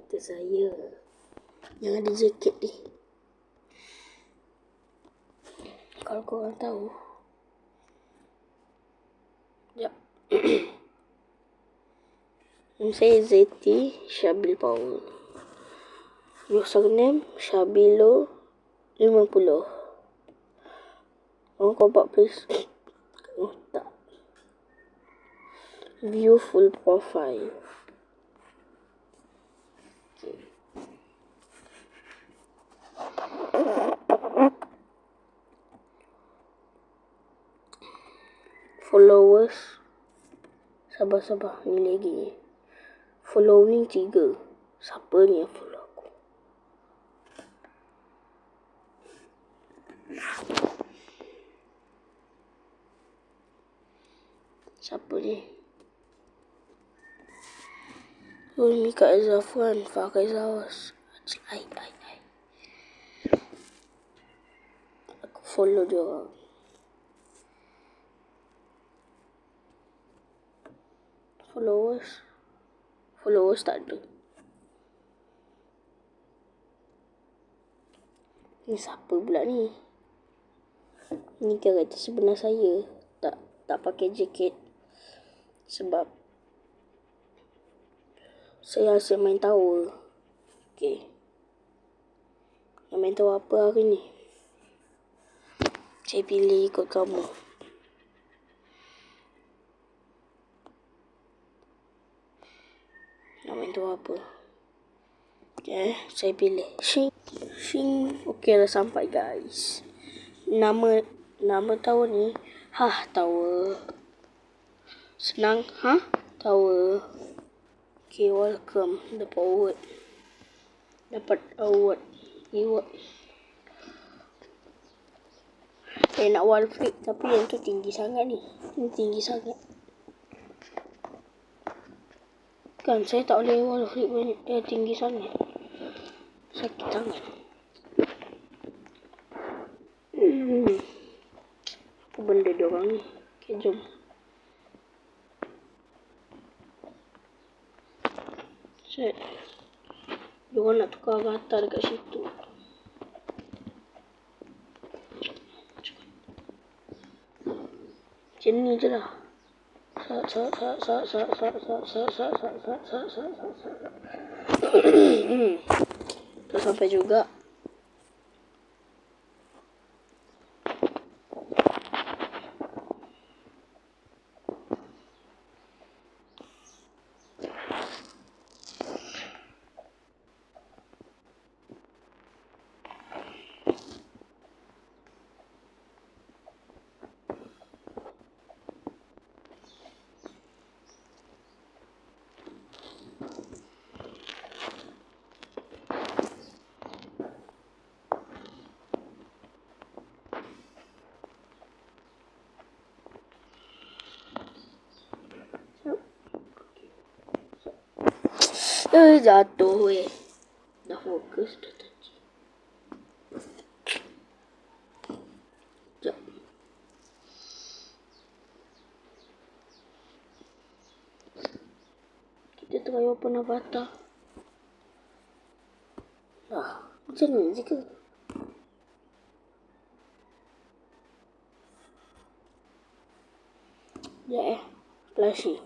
Itu saya yang ada jaket ni. Kalau korang tahu. Sekejap. Nama saya Zeti Syabil Paul. Username Syabilo 50. Kau buat please. Oh tak. View full profile. Okay. Followers. Sabar ni lagi. Following 3. Siapa ni yang follow aku? Siapa ni? Mika Zafwan, Fakai Zawas. Ai. Aku follow dia orang. Followers tak ada. Ni siapa pula ni? Ni karakter sebenar saya. Tak pakai jaket. Sebab saya asyik main tower. Okay. Nak main tower apa hari ni? Saya pilih ikut kamu. Nak main tower apa? Okay, saya pilih Shing. Okay dah sampai guys. Nama tower ni tower. Senang tower. Okay, welcome. Dapat award. Reward. Saya nak wall flip tapi yang tu tinggi sangat ni. Ini tinggi sangat. Kan saya tak boleh wall flip tinggi sangat. Sakit tangan. Apa benda dia orang ni? Okay, jom. Set. Dia orang nak tukar avatar dekat situ. Macam ni je lah. Dah sampai juga. Jatuh weh. Dah fokus dah tadi. Sekejap. Kita try open avatar. Macam ni je ke? Ya flashy.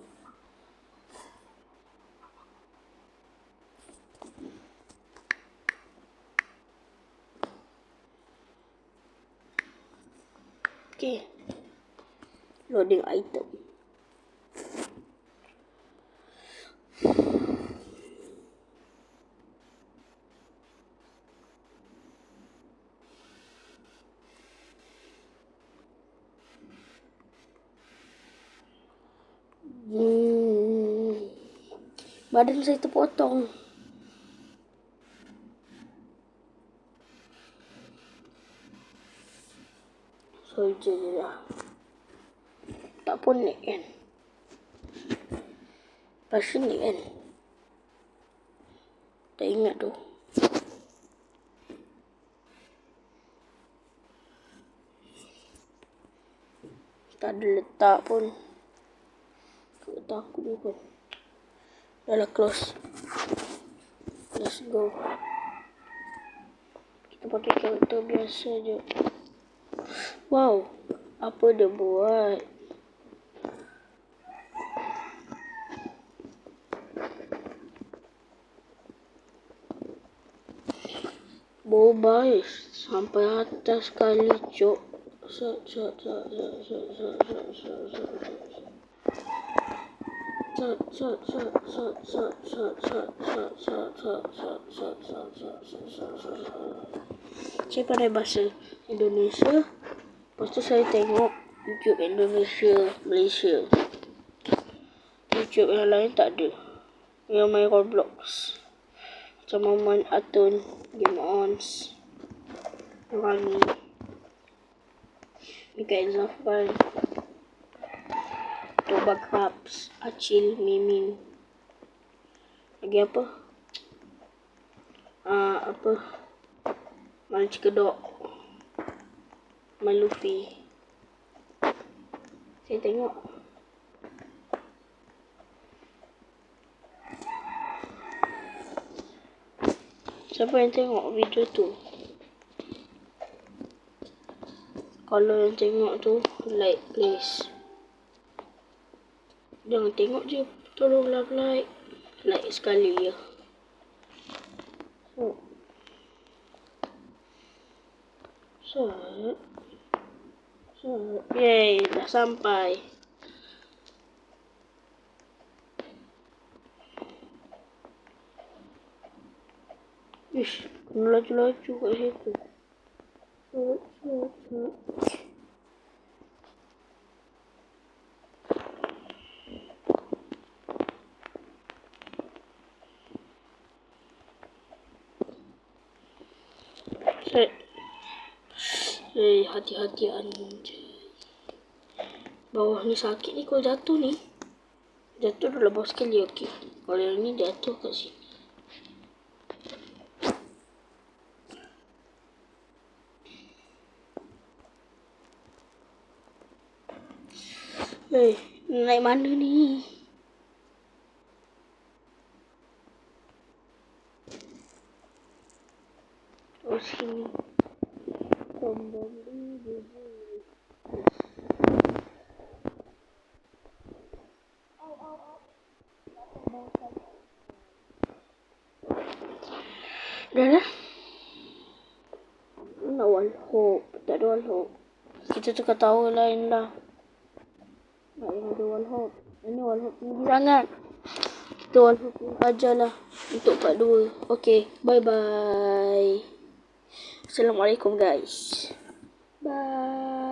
Okay. Loading item. Badan saya terpotong. Soldier je lah. Tak ponik kan? Passion ni kan? Tak ingat tu. Tak ada letak pun. Takut ni pun. Dah lah close. Let's go. Kita pakai karakter biasa je. Wow, apa dia buat? Bobai sampai atas sekali, cok. Saya pandai bahasa Indonesia. Lepas tu saya tengok YouTube Indonesia, Malaysia. YouTube yang lain tak ada. Yang main Roblox. Macam Maman Atun, Game Ons, Rani, Mikael Zafran, Toba Krabs, Acil, Mimin. Lagi apa? Mal Cikedok, Mal Luffy. Saya tengok. Siapa yang tengok video tu? Kalau yang tengok tu, like please. Jangan tengok je, tolonglah like. Like sekali ya. Yeay, dah sampai. Ish, kena laju-laju kat situ. Hati-hati anjay. Bawah ni sakit ni kalau jatuh ni. Jatuh dah bawah sekali, okey. Kalau yang ni jatuh kat sini. Naik mana ni? Oh sini. Dah lah. Nak wall hope. Tak ada wall hope. Kita tukar tower lain lah. Tak ada wall hope. Ini wall hope tinggi sangat. Kita wall hope ajar lah. Untuk part 2. Okay. Bye bye. Assalamualaikum guys. Bye.